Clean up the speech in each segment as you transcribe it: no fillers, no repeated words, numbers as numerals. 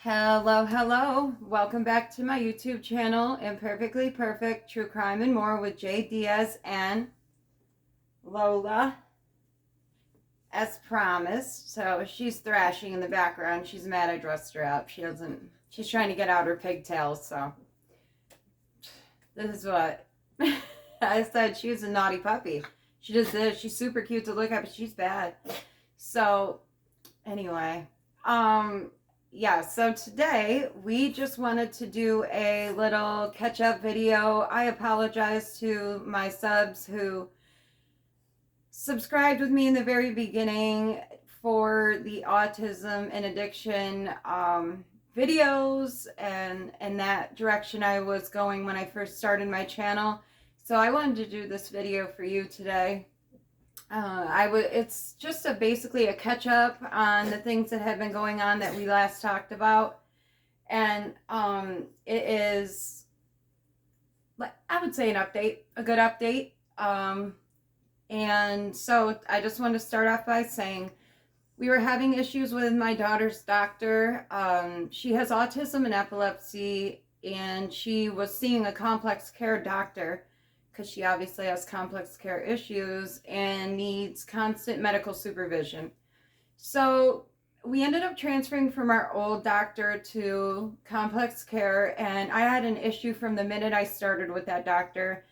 Hello, hello. Welcome back to my YouTube channel, Imperfectly Perfect, True Crime and More with Jay Diaz and Lola, as promised. So she's thrashing in the background. She's mad I dressed her up. She's trying to get out her pigtails, so this is what I said. She was a naughty puppy. She just is. She's super cute to look at, but she's bad. So, anyway, yeah, so today we just wanted to do a little catch-up video. I apologize to my subs who subscribed with me in the very beginning for the autism and addiction videos and that direction I was going when I first started my channel. So I wanted to do this video for you today. It's just basically a catch up on the things that have been going on that we last talked about. And it is, I would say, an update, a good update. And so I just want to start off by saying we were having issues with my daughter's doctor. She has autism and epilepsy, and she was seeing a complex care doctor because she obviously has complex care issues and needs constant medical supervision. So we ended up transferring from our old doctor to complex care, and I had an issue from the minute I started with that doctor.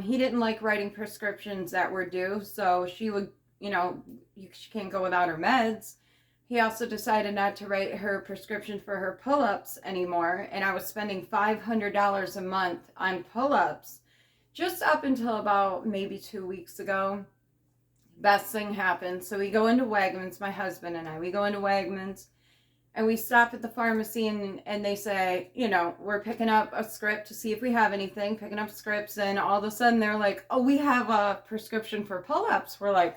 He didn't like writing prescriptions that were due, so she would, she can't go without her meds. He also decided not to write her prescription for her pull-ups anymore, and I was spending $500 a month on pull-ups just up until about maybe 2 weeks ago. Best thing happened. So we go into Wegmans, my husband and I, we go into Wegmans and we stop at the pharmacy and they say, we're picking up a script to see if we have anything, picking up scripts, and all of a sudden they're like, oh, we have a prescription for pull-ups. We're like,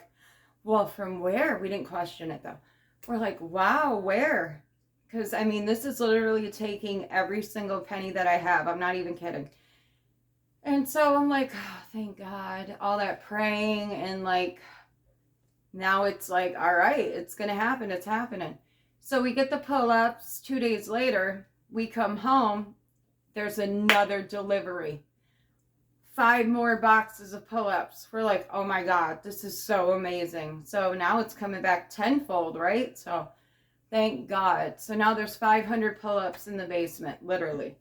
well, from where? We didn't question it though. We're like, wow, where? Because this is literally taking every single penny that I have. I'm not even kidding. And so I'm like, oh, thank God, all that praying, and now it's like, all right, it's going to happen. It's happening. So we get the pull-ups. 2 days later, we come home. There's another delivery. 5 more boxes of pull-ups. We're like, oh my God, this is so amazing. So now it's coming back tenfold, right? So thank God. So now there's 500 pull-ups in the basement, literally.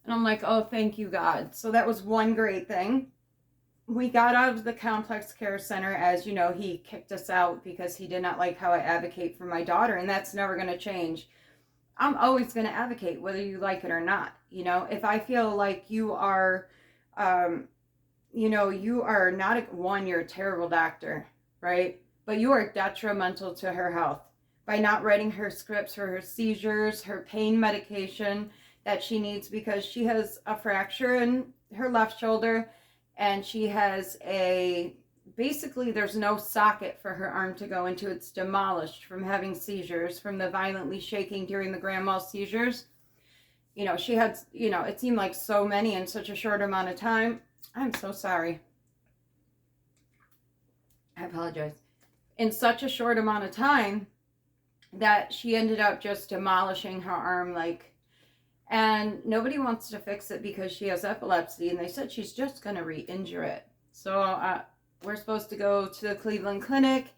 And I'm like, oh, thank you, God. So that was one great thing. We got out of the complex care center. As you know, he kicked us out because he did not like how I advocate for my daughter. And that's never going to change. I'm always going to advocate whether you like it or not. If I feel like you are, you are not, you're a terrible doctor, right? But you are detrimental to her health by not writing her scripts for her seizures, her pain medication that she needs, because she has a fracture in her left shoulder and she has basically there's no socket for her arm to go into. It's demolished from having seizures, from the violently shaking during the grand mal seizures. She had, it seemed like so many in such a short amount of time. I'm so sorry. I apologize. In such a short amount of time that she ended up just demolishing her arm, and nobody wants to fix it because she has epilepsy, and they said she's just going to re-injure it. So we're supposed to go to the Cleveland Clinic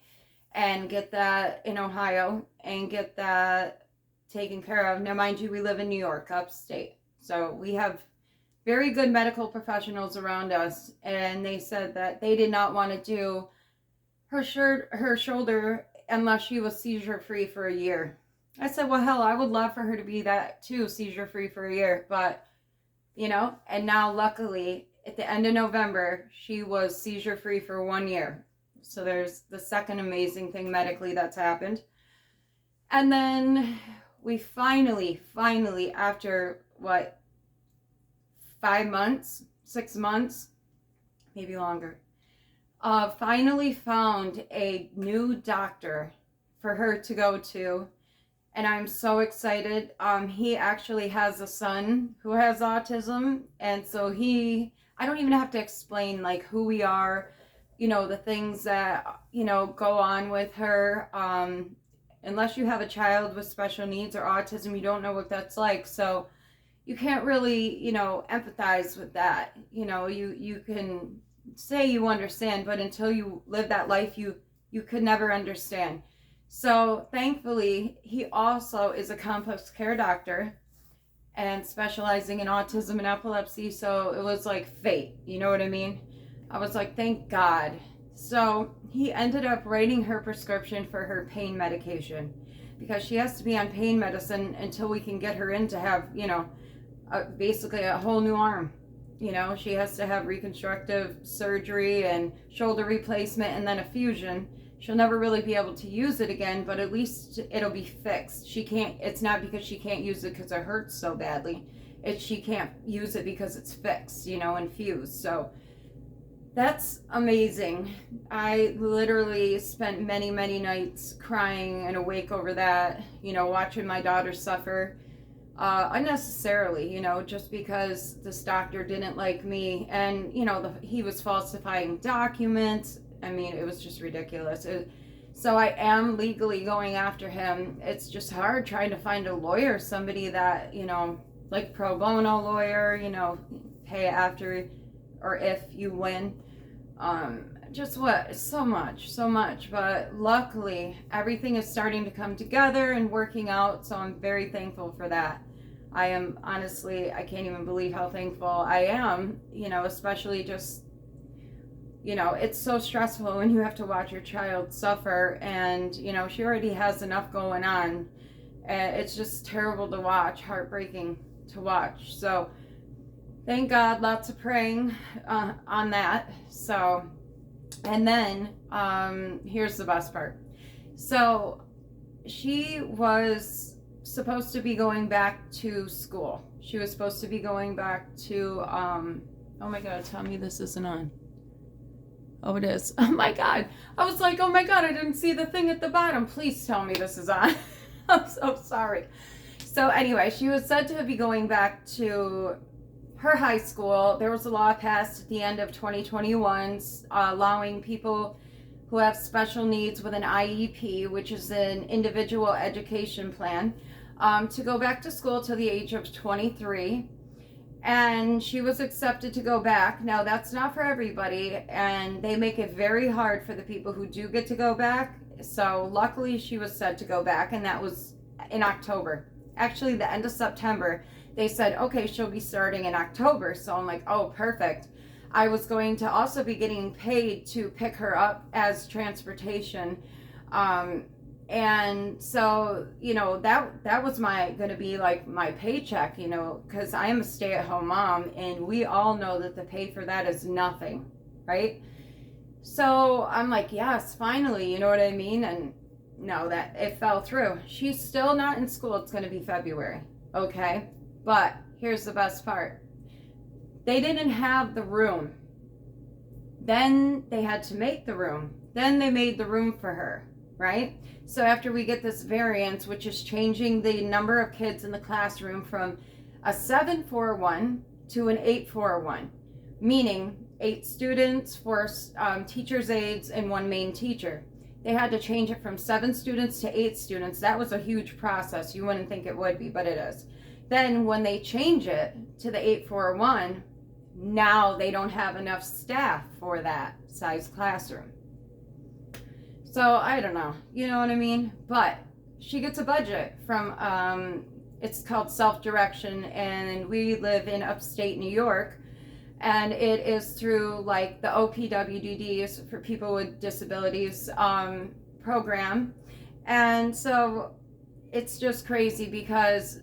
and get that in Ohio and get that taken care of. Now, mind you, we live in New York, upstate. So we have very good medical professionals around us, and they said that they did not want to do her shoulder unless she was seizure-free for a year. I said, well, hell, I would love for her to be that too, seizure-free for a year. But, and now luckily at the end of November, she was seizure-free for 1 year. So there's the second amazing thing medically that's happened. And then we finally, after 5 months, 6 months, maybe longer, finally found a new doctor for her to go to. And I'm so excited. He actually has a son who has autism. And so I don't even have to explain who we are, the things that, go on with her. unless you have a child with special needs or autism, you don't know what that's like. So you can't really, empathize with that. You can say you understand, but until you live that life, you could never understand. So thankfully, he also is a complex care doctor and specializing in autism and epilepsy. So it was like fate, you know what I mean? I was like, thank God. So he ended up writing her prescription for her pain medication, because she has to be on pain medicine until we can get her in to have, basically a whole new arm. She has to have reconstructive surgery and shoulder replacement and then a fusion. She'll never really be able to use it again, but at least it'll be fixed. It's not because she can't use it because it hurts so badly. She can't use it because it's fixed, and fused. So that's amazing. I literally spent many, many nights crying and awake over that, watching my daughter suffer unnecessarily, just because this doctor didn't like me. And, he was falsifying documents. I mean, it was just ridiculous. So I am legally going after him. It's just hard trying to find a lawyer, somebody that, like pro bono lawyer, pay after or if you win. So much. But luckily, everything is starting to come together and working out. So I'm very thankful for that. I am honestly, I can't even believe how thankful I am, especially just, it's so stressful when you have to watch your child suffer, and, she already has enough going on. It's just terrible to watch, heartbreaking to watch. So thank God, lots of praying on that. So, and then here's the best part. So she was supposed to be going back to school. She was supposed to be going back to, oh my God, tell me this isn't on. Oh, it is. Oh my God. I was like, oh my God, I didn't see the thing at the bottom. Please tell me this is on. I'm so sorry. So anyway, she was said to be going back to her high school. There was a law passed at the end of 2021 allowing people who have special needs with an IEP, which is an individual education plan, to go back to school till the age of 23. And she was accepted to go back. Now, that's not for everybody, and they make it very hard for the people who do get to go back. So luckily, she was said to go back, and that was in October. Actually, the end of September, they said, okay, she'll be starting in October. So I'm like, oh, perfect. I was going to also be getting paid to pick her up as transportation. And so, that was going to be like my paycheck, because I am a stay-at-home mom, and we all know that the pay for that is nothing, right? So I'm like, yes, finally, you know what I mean? And no, that it fell through. She's still not in school. It's going to be February, okay? But here's the best part. They didn't have the room. Then they had to make the room. Then they made the room for her, right? So after we get this variance, which is changing the number of kids in the classroom from a 741 to an 841, meaning 8 students, 4 teachers' aides, and 1 main teacher. They had to change it from 7 students to 8 students. That was a huge process. You wouldn't think it would be, but it is. Then when they change it to the 841, now they don't have enough staff for that size classroom. So I don't know, you know what I mean? But she gets a budget from, it's called Self-Direction, and we live in upstate New York, and it is through like the OPWDDs for people with disabilities program. And so it's just crazy because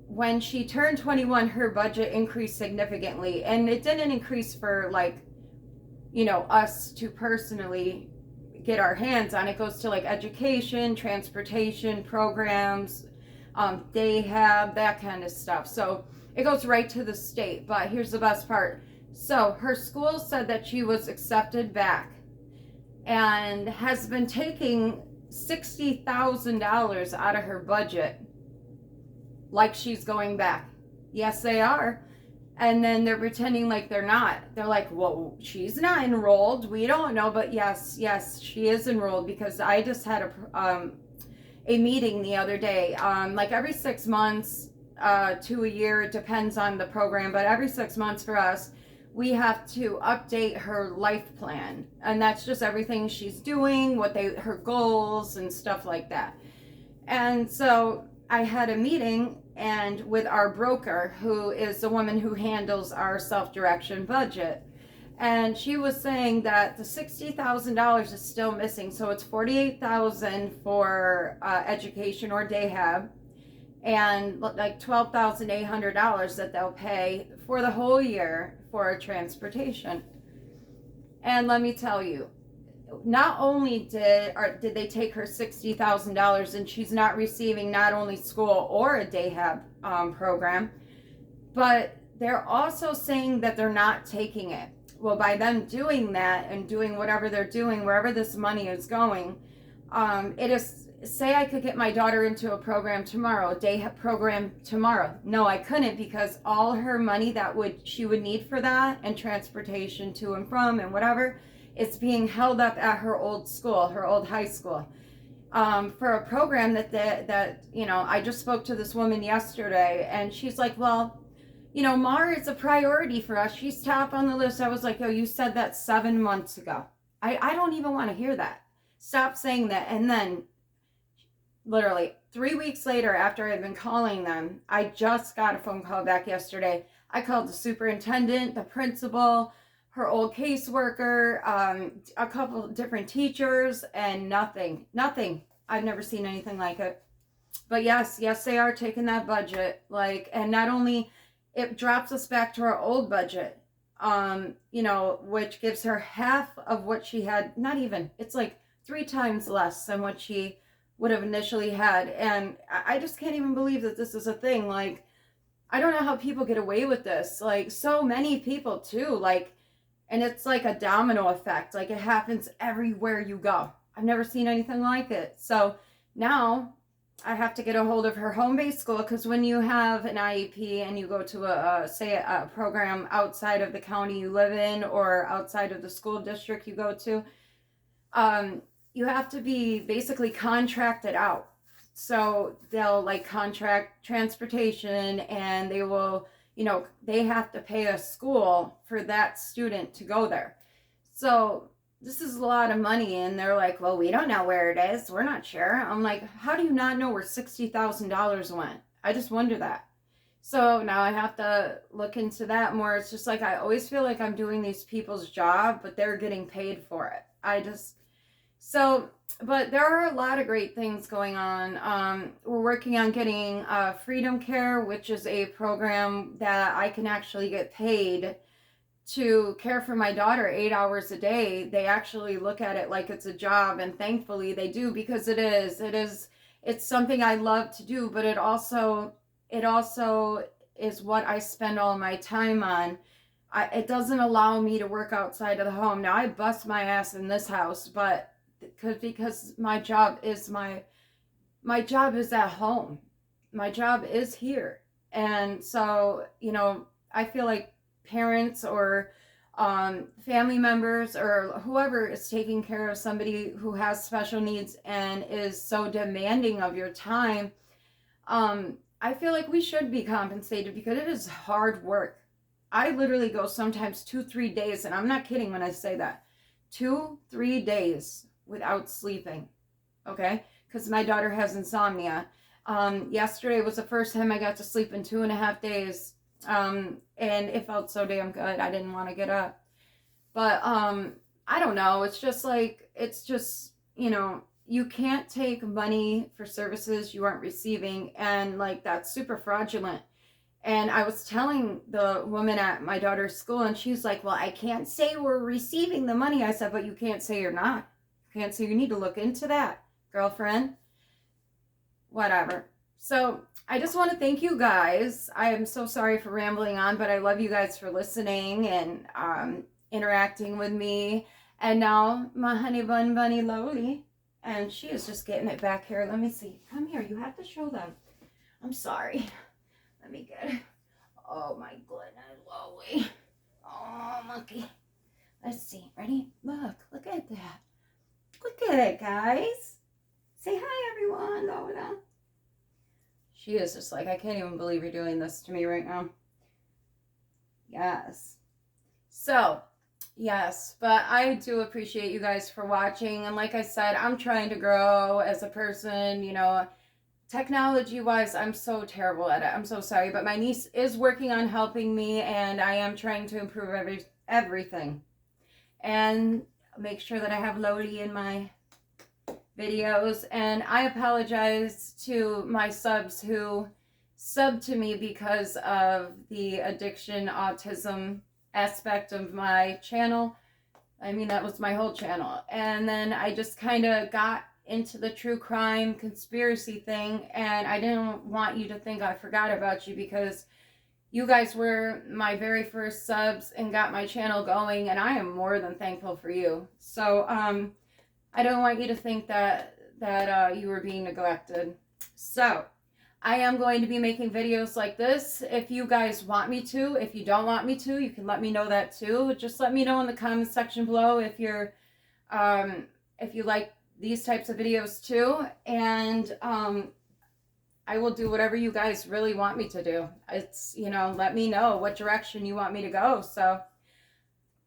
when she turned 21, her budget increased significantly, and it didn't increase for like, us to personally get our hands on. It goes to like education, transportation programs, daycare, that kind of stuff. So it goes right to the state. But here's the best part. So her school said that she was accepted back and has been taking $60,000 out of her budget like she's going back. Yes, they are. And then they're pretending like they're not. They're like, well, she's not enrolled. We don't know. But yes, she is enrolled, because I just had a meeting the other day. Like every 6 months to a year, it depends on the program, but every 6 months for us, we have to update her life plan, and that's just everything she's doing, her goals and stuff like that. And so I had a meeting and with our broker, who is the woman who handles our self-direction budget. And she was saying that the $60,000 is still missing. So it's $48,000 for education or day hab, and like $12,800 that they'll pay for the whole year for transportation. And let me tell you, not only did they take her $60,000, and she's not receiving not only school or a day hab program, but they're also saying that they're not taking it. Well, by them doing that and doing whatever they're doing, wherever this money is going, it is, say I could get my daughter into a program tomorrow, a day program tomorrow. No, I couldn't, because all her money that she would need for that and transportation to and from and whatever, it's being held up at her old school, her old high school, for a program that I just spoke to this woman yesterday, and she's like, well, Mara is a priority for us. She's top on the list. I was like, oh, you said that 7 months ago. I don't even want to hear that. Stop saying that. And then literally 3 weeks later, after I'd been calling them, I just got a phone call back yesterday. I called the superintendent, the principal, her old caseworker, a couple different teachers, and nothing. I've never seen anything like it. But yes, they are taking that budget, and not only it drops us back to our old budget, which gives her half of what she had. Not even, it's like 3 times less than what she would have initially had. And I just can't even believe that this is a thing. I don't know how people get away with this. So many people too, and it's like a domino effect. It happens everywhere you go. I've never seen anything like it. So now I have to get a hold of her home-based school, because when you have an IEP and you go to a program outside of the county you live in or outside of the school district you go to, you have to be basically contracted out. So they'll contract transportation, and they will, they have to pay a school for that student to go there. So this is a lot of money, and they're like, well, we don't know where it is. We're not sure. I'm like, how do you not know where $60,000 went? I just wonder that. So now I have to look into that more. It's just I always feel like I'm doing these people's job, but they're getting paid for it. But there are a lot of great things going on. We're working on getting Freedom Care, which is a program that I can actually get paid to care for my daughter 8 hours a day. They actually look at it like it's a job, and thankfully they do, because it's something I love to do, but it also is what I spend all my time on. It doesn't allow me to work outside of the home. Now I bust my ass in this house, but because my job is at home. My job is here. And so, I feel like parents or family members or whoever is taking care of somebody who has special needs and is so demanding of your time, I feel like we should be compensated, because it is hard work. I literally go sometimes 2-3 days, and I'm not kidding when I say that, 2-3 days without sleeping, okay? Because my daughter has insomnia. Yesterday was the first time I got to sleep in 2.5 days. And it felt so damn good. I didn't want to get up. But I don't know. It's just you can't take money for services you aren't receiving, and that's super fraudulent. And I was telling the woman at my daughter's school, and she's like, well, I can't say we're receiving the money. I said, but you can't say you're not. You can't say you need to look into that, girlfriend. Whatever. So I just want to thank you guys. I am so sorry for rambling on, but I love you guys for listening and interacting with me. And now my honey bun bunny Loli, and she is just getting it back here. Let me see. Come here. You have to show them. I'm sorry. Let me get it. Oh my goodness, Loli. Oh, monkey. Let's see. Ready? Look at that. Look at it, guys. Say hi, everyone, LOLa. She is just like, I can't even believe you're doing this to me right now. Yes. So, yes, but I do appreciate you guys for watching. And like I said, I'm trying to grow as a person, you know. Technology-wise, I'm so terrible at it. I'm so sorry. But my niece is working on helping me, and I am trying to improve everything. And make sure that I have LOLa in my videos. And I apologize to my subs who sub to me because of the addiction, autism aspect of my channel. I mean, that was my whole channel. And then I just kind of got into the true crime conspiracy thing, and I didn't want you to think I forgot about you, because you guys were my very first subs and got my channel going, and I am more than thankful for you. So I don't want you to think that you were being neglected. So I am going to be making videos like this if you guys want me to. If you don't want me to, you can let me know that too. Just let me know in the comments section below if you like these types of videos too. And I will do whatever you guys really want me to do. It's, you know, let me know what direction you want me to go. So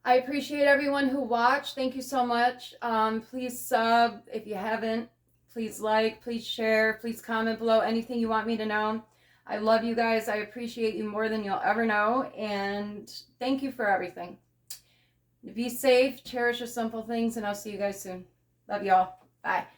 I appreciate everyone who watched. Thank you so much. Please sub if you haven't. Please like, please share, please comment below anything you want me to know. I love you guys. I appreciate you more than you'll ever know. And thank you for everything. Be safe, cherish the simple things, and I'll see you guys soon. Love y'all. Bye.